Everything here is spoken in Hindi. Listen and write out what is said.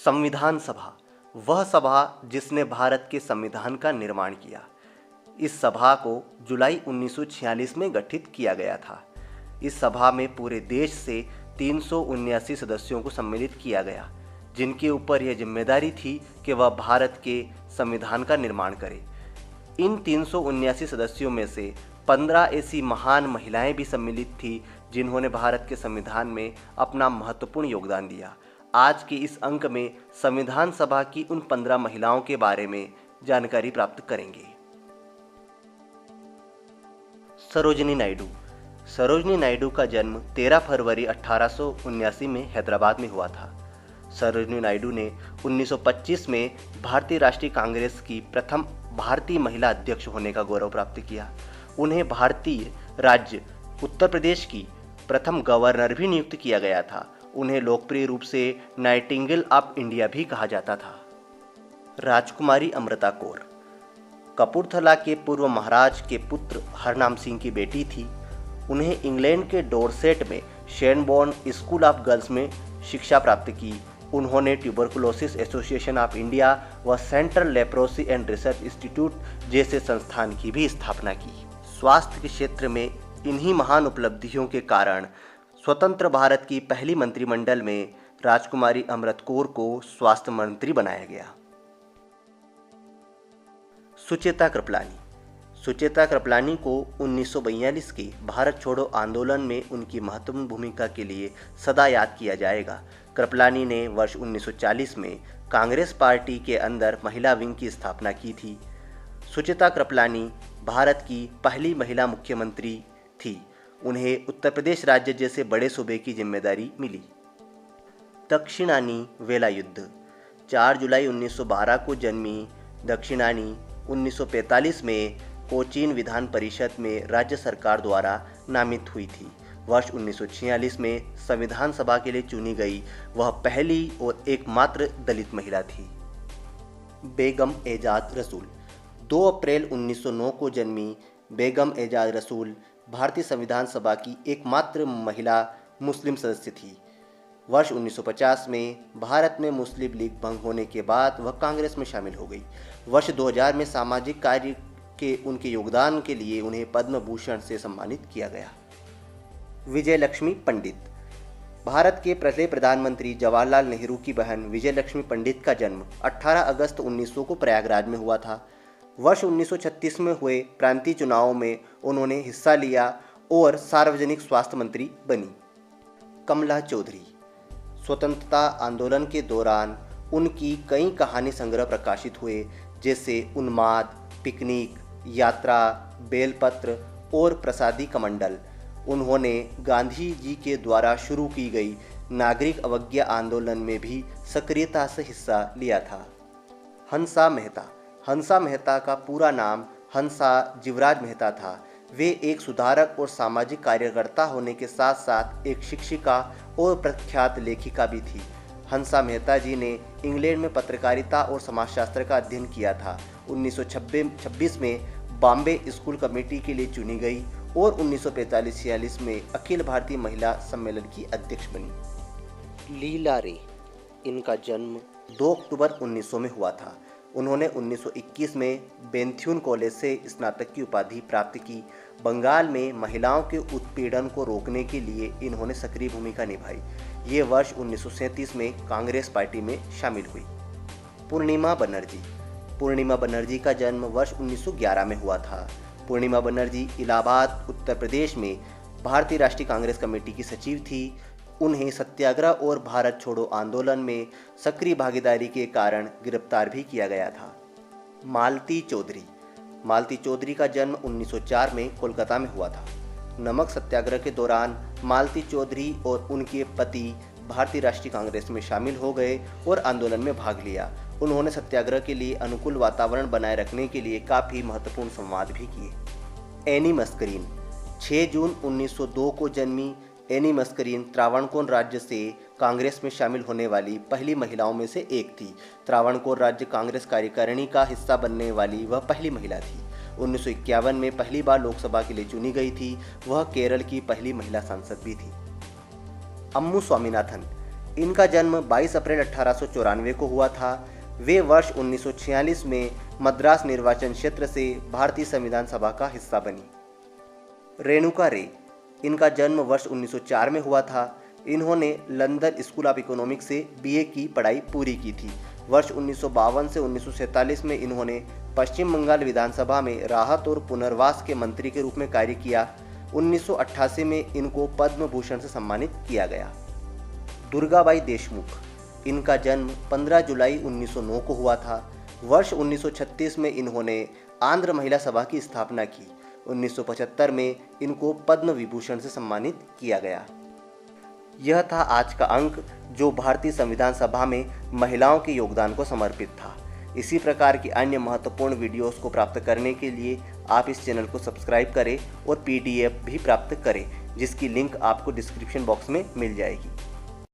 संविधान सभा वह सभा जिसने भारत के संविधान का निर्माण किया। इस सभा को जुलाई 1946 में गठित किया गया था। इस सभा में पूरे देश से 379 सदस्यों को सम्मिलित किया गया, जिनके ऊपर यह जिम्मेदारी थी कि वह भारत के संविधान का निर्माण करें। इन 379 सदस्यों में से 15 ऐसी महान महिलाएं भी सम्मिलित थी जिन्होंने भारत के संविधान में अपना महत्वपूर्ण योगदान दिया। आज के इस अंक में संविधान सभा की उन 15 महिलाओं के बारे में जानकारी प्राप्त करेंगे। सरोजिनी नायडू। सरोजिनी नायडू का जन्म 13 फरवरी 1879 में हैदराबाद में हुआ था। सरोजिनी नायडू ने 1925 में भारतीय राष्ट्रीय कांग्रेस की प्रथम भारतीय महिला अध्यक्ष होने का गौरव प्राप्त किया। उन्हें भारतीय राज्य उत्तर प्रदेश की प्रथम गवर्नर भी नियुक्त किया गया था। उन्हें लोकप्रिय रूप से नाइटिंगेल ऑफ इंडिया भी कहा जाता था। राजकुमारी अमृता कौर कपूरथला के पूर्व महाराज के पुत्र हरनाम सिंह की बेटी थी। उन्हें इंग्लैंड के डोरसेट में शेनबोर्न स्कूल ऑफ गर्ल्स में शिक्षा प्राप्त की। उन्होंने ट्यूबरकुलोसिस एसोसिएशन ऑफ इंडिया व central leprosy and research institute जैसे संस्थान की भी स्थापना की। स्वास्थ्य के क्षेत्र में इन्हीं महान उपलब्धियों के कारण स्वतंत्र भारत की पहली मंत्रिमंडल में राजकुमारी अमृत कौर को स्वास्थ्य मंत्री बनाया गया। सुचेता कृपलानी। सुचेता कृपलानी को 1942 के भारत छोड़ो आंदोलन में उनकी महत्वपूर्ण भूमिका के लिए सदा याद किया जाएगा। कृपलानी ने वर्ष 1940 में कांग्रेस पार्टी के अंदर महिला विंग की स्थापना की थी। सुचेता कृपलानी भारत की पहली महिला मुख्यमंत्री थी। उन्हें उत्तर प्रदेश राज्य जैसे बड़े सूबे की जिम्मेदारी मिली। दक्षिणानी वेलायुद्ध। 4 जुलाई 1912 को जन्मी दक्षिणानी 1945 में कोचीन विधान परिषद में राज्य सरकार द्वारा नामित हुई थी। वर्ष 1946 में संविधान सभा के लिए चुनी गई वह पहली और एकमात्र दलित महिला थी। बेगम एजाज रसूल। 2 अप्रैल 1909 को जन्मी बेगम एजाज रसूल भारतीय संविधान सभा की एकमात्र महिला मुस्लिम सदस्य थी। वर्ष 1950 में भारत में मुस्लिम लीग भंग होने के बाद वह कांग्रेस में शामिल हो गई। वर्ष 2000 में सामाजिक कार्य के उनके योगदान के लिए उन्हें पद्म भूषण से सम्मानित किया गया। विजयलक्ष्मी पंडित। भारत के पहले प्रधानमंत्री जवाहरलाल नेहरू की बहन विजयलक्ष्मी पंडित का जन्म 18 अगस्त 1900 को प्रयागराज में हुआ था। वर्ष 1936 में हुए प्रांतीय चुनावों में उन्होंने हिस्सा लिया और सार्वजनिक स्वास्थ्य मंत्री बनी। कमला चौधरी। स्वतंत्रता आंदोलन के दौरान उनकी कई कहानी संग्रह प्रकाशित हुए, जैसे उन्माद, पिकनिक, यात्रा, बेलपत्र और प्रसादी कमंडल। उन्होंने गांधी जी के द्वारा शुरू की गई नागरिक अवज्ञा आंदोलन में भी सक्रियता से हिस्सा लिया था। हंसा मेहता। हंसा मेहता का पूरा नाम हंसा जीवराज मेहता था। वे एक सुधारक और सामाजिक कार्यकर्ता होने के साथ साथ एक शिक्षिका और प्रख्यात लेखिका भी थी। हंसा मेहता जी ने इंग्लैंड में पत्रकारिता और समाजशास्त्र का अध्ययन किया था। 1926 में बॉम्बे स्कूल कमेटी के लिए चुनी गई और 1945-46 में अखिल भारतीय महिला सम्मेलन की अध्यक्ष बनी। लीला रे। इनका जन्म 2 अक्टूबर 1900 में हुआ था। उन्होंने 1921 में बेंथ्यून कॉलेज से स्नातक की उपाधि प्राप्त की। बंगाल में महिलाओं के उत्पीड़न को रोकने के लिए इन्होंने सक्रिय भूमिका निभाई। ये वर्ष 1937 में कांग्रेस पार्टी में शामिल हुई। पूर्णिमा बनर्जी। पूर्णिमा बनर्जी का जन्म वर्ष 1911 में हुआ था। पूर्णिमा बनर्जी इलाहाबाद, उत्तर प्रदेश में भारतीय राष्ट्रीय कांग्रेस कमेटी की सचिव थी। उन्हें सत्याग्रह और भारत छोड़ो आंदोलन में सक्रिय भागीदारी के कारण गिरफ्तार भी किया गया था। मालती चौधरी। मालती चौधरी का जन्म 1904 में कोलकाता में हुआ था। नमक सत्याग्रह के दौरान मालती चौधरी और उनके पति भारतीय राष्ट्रीय कांग्रेस में शामिल हो गए और आंदोलन में भाग लिया। उन्होंने सत्याग्रह के लिए अनुकूल वातावरण बनाए रखने के लिए काफ़ी महत्वपूर्ण संवाद भी किए। Any Mascarene. 6 जून 1902 को जन्मी एनी मस्करीन त्रावणकोर राज्य से कांग्रेस में शामिल होने वाली पहली महिलाओं में से एक थी। त्रावणकोर राज्य कांग्रेस कार्यकारिणी का हिस्सा बनने वाली वह पहली महिला थी। 1951 में पहली बार लोकसभा के लिए चुनी गई थी। वह केरल की पहली महिला सांसद भी थी। अम्मू स्वामीनाथन। इनका जन्म 22 अप्रैल 1894 को हुआ था। वे वर्ष 1946 में मद्रास निर्वाचन क्षेत्र से भारतीय संविधान सभा का हिस्सा बनी। रेणुका रे, इनका जन्म वर्ष 1904 में हुआ था। इन्होंने लंदन स्कूल ऑफ इकोनॉमिक्स से बीए की पढ़ाई पूरी की थी। वर्ष 1952 से 1947 में इन्होंने पश्चिम बंगाल विधानसभा में राहत और पुनर्वास के मंत्री के रूप में कार्य किया। 1988 में इनको पद्म भूषण से सम्मानित किया गया। दुर्गाबाई देशमुख, इनका जन्म 15 जुलाई 1909 को हुआ था। वर्ष 1936 में इन्होंने आंध्र महिला सभा की स्थापना की। 1975 में इनको पद्म विभूषण से सम्मानित किया गया। यह था आज का अंक जो भारतीय संविधान सभा में महिलाओं के योगदान को समर्पित था। इसी प्रकार की अन्य महत्वपूर्ण वीडियोस को प्राप्त करने के लिए आप इस चैनल को सब्सक्राइब करें और PDF भी प्राप्त करें, जिसकी लिंक आपको डिस्क्रिप्शन बॉक्स में मिल जाएगी।